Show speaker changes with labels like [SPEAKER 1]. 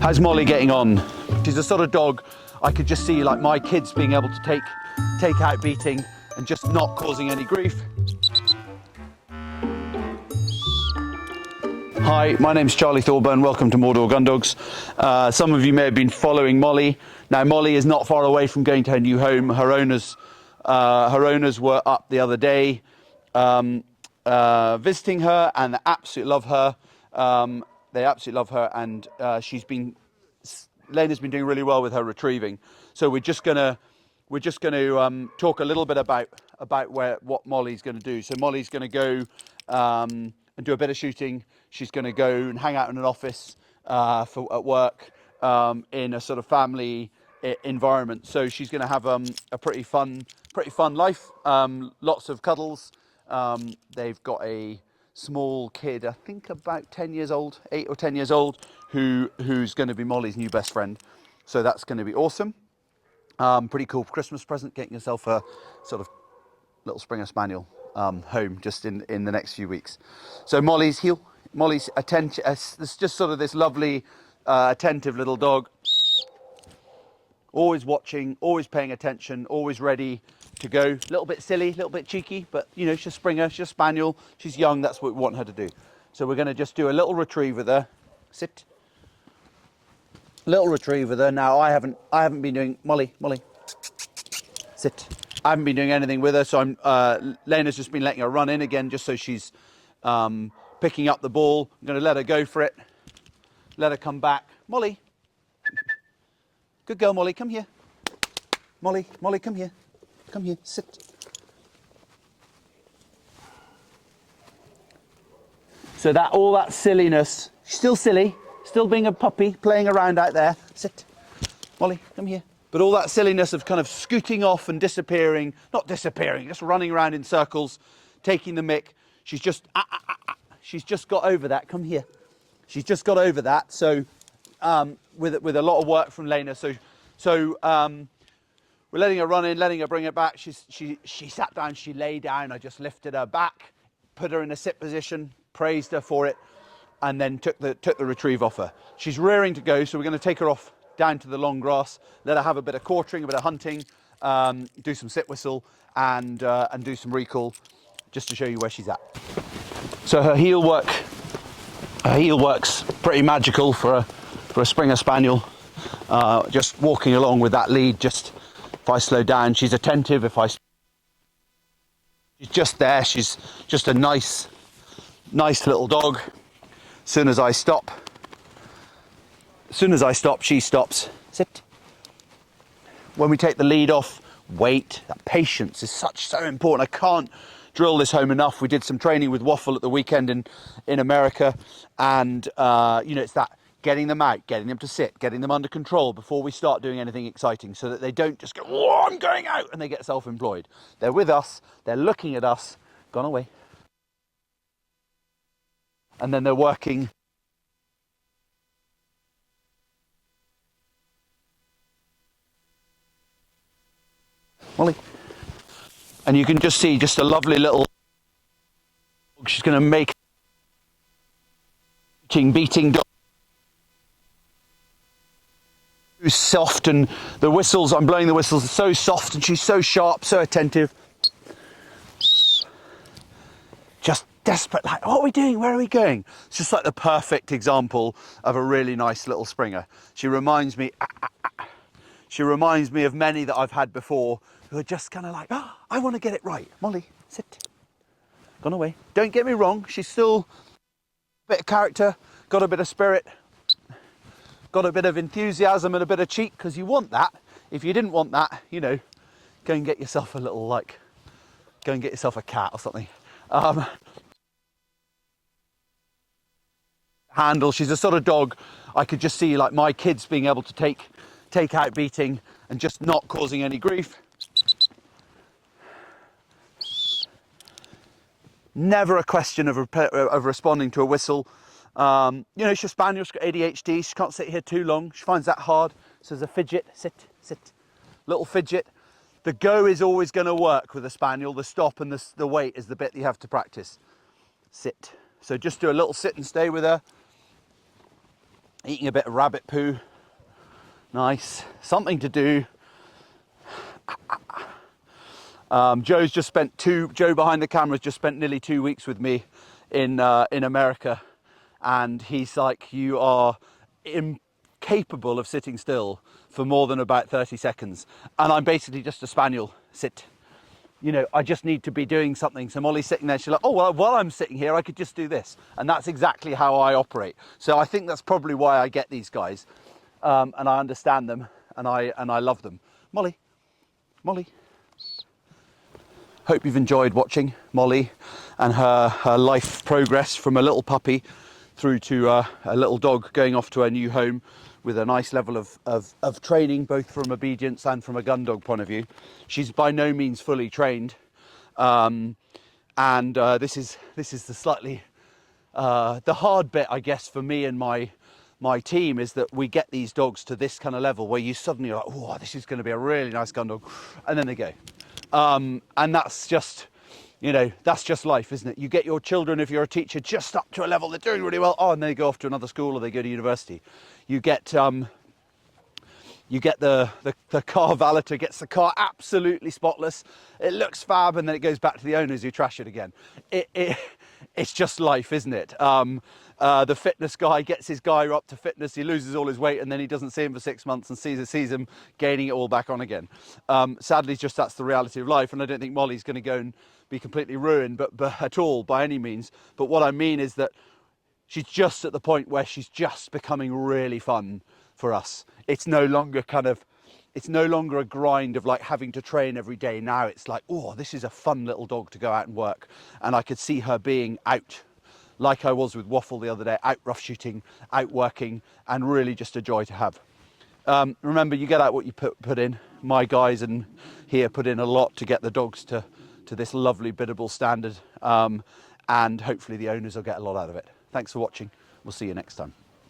[SPEAKER 1] How's Molly getting on? She's the sort of dog I could just see like my kids being able to take out beating and just not causing any grief. Hi, my name's Charlie Thorburn. Welcome to Mordor Gun Dogs. Some of you may have been following Molly. Now, Molly is not far away from going to her new home. Her owners were up the other day visiting her, and they absolutely love her. And Lena's been doing really well with her retrieving. So we're just gonna talk a little bit about what Molly's going to do. So Molly's going to go and do a bit of shooting. She's going to go and hang out in an office at work in a sort of family environment. So she's going to have a pretty fun life. Lots of cuddles. They've got a small kid, I think about 10 years old, 8 or 10 years old, who's going to be Molly's new best friend. So that's going to be awesome. Pretty cool Christmas present, getting yourself a sort of little Springer Spaniel home just in the next few weeks. So Molly's attention, it's just sort of this lovely, attentive little dog. Always watching, always paying attention, always ready to go. A little bit silly, a little bit cheeky, but you know, she's Springer, she's Spaniel, she's young, that's what we want her to do. So we're going to just do a little retrieve with her. Sit. Little retrieve with her. Now I haven't been doing, Molly, sit. I haven't been doing anything with her, so Lena's just been letting her run in again, just so she's picking up the ball. I'm going to let her go for it. Let her come back. Molly. Good girl, Molly, come here. Molly, come here. Come here, sit. So all that silliness, she's still silly, still being a puppy, playing around out there. Sit. Molly, come here. But all that silliness of kind of scooting off and disappearing, not disappearing, just running around in circles, taking the mick. She's just got over that. Come here. She's just got over that. So with a lot of work from Lena. So we're letting her run in, letting her bring it back. She sat down, she lay down. I just lifted her back, put her in a sit position, praised her for it, and then took the retrieve off her. She's rearing to go, so we're going to take her off down to the long grass, let her have a bit of quartering, a bit of hunting, do some sit whistle, and do some recall, just to show you where she's at. So her heel works pretty magical for a Springer Spaniel. Just walking along with that lead, just if I slow down, she's attentive. She's just there. She's just a nice little dog. As soon as I stop, she stops. Sit. When we take the lead off, wait. That patience is so important. I can't drill this home enough. We did some training with Waffle at the weekend in America, and it's that getting them out, getting them to sit, getting them under control before we start doing anything exciting, so that they don't just go, "Whoa, I'm going out," and they get self-employed. They're with us, they're looking at us, gone away. And then they're working. Molly. And you can just see just a lovely little, she's going to make beating dog. Soft, and the whistles, I'm blowing the whistles, are so soft, and she's so sharp, so attentive. Just desperate, like, what are we doing? Where are we going? It's just like the perfect example of a really nice little Springer. She reminds me of many that I've had before who are just kind of like, oh, I want to get it right. Molly, sit. Gone away. Don't get me wrong, she's still a bit of character, got a bit of spirit, got a bit of enthusiasm and a bit of cheek, because you want that. If you didn't want that, go and get yourself go and get yourself a cat or something. Handle, she's the sort of dog I could just see like my kids being able to take out beating and just not causing any grief. Never a question of responding to a whistle. She's a Spaniel, she's got ADHD, she can't sit here too long, she finds that hard. So there's a fidget, sit, little fidget. The go is always going to work with a Spaniel, the stop and the wait is the bit that you have to practice. Sit. So just do a little sit and stay with her. eating a bit of rabbit poo. Nice, something to do. Joe behind the camera has just spent nearly 2 weeks with me in America, and he's like, you are incapable of sitting still for more than about 30 seconds. And I'm basically just a spaniel. Sit. You know, I just need to be doing something. So Molly's sitting there, she's like, oh, well, while I'm sitting here, I could just do this. And that's exactly how I operate. So I think that's probably why I get these guys. And I understand them, and I love them. Molly. Hope you've enjoyed watching Molly and her life progress from a little puppy through to a little dog going off to her new home with a nice level of training, both from obedience and from a gun dog point of view. She's by no means fully trained. This is the slightly, the hard bit, I guess, for me and my team, is that we get these dogs to this kind of level where you suddenly are like, oh, this is going to be a really nice gun dog. And then they go. And that's just, you know, that's just life, isn't it? You get your children, if you're a teacher, just up to a level, they're doing really well. Oh, and they go off to another school or they go to university. You get the car valeter gets the car absolutely spotless. It looks fab, and then it goes back to the owners who trash it again. It's just life, isn't it? The fitness guy gets his guy up to fitness, he loses all his weight, and then he doesn't see him for 6 months and sees him gaining it all back on again. Sadly, just that's the reality of life, and I don't think Molly's going to go and be completely ruined, but at all, by any means. But what I mean is that she's just at the point where she's just becoming really fun for us. It's no longer a grind of like having to train every day. Now it's like, oh, this is a fun little dog to go out and work. And I could see her being out, like I was with Waffle the other day, out rough shooting, out working, and really just a joy to have. Remember, you get out what you put in. My guys and here put in a lot to get the dogs to this lovely biddable standard. And hopefully the owners will get a lot out of it. Thanks for watching. We'll see you next time.